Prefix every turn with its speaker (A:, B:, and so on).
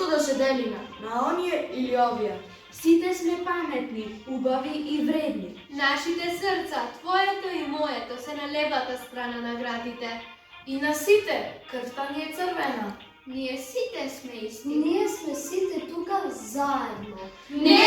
A: Zašto da se delimo na onje ili ovje?
B: Site sme pametni, ubavi i vredni.
C: Našite srca, tvojeto i mojeto se na levата strana nagradite.
A: I nasite, krv ta nije crvena.
C: Ние сите сме исти.
B: Ние сме сите тука заедно.
C: Не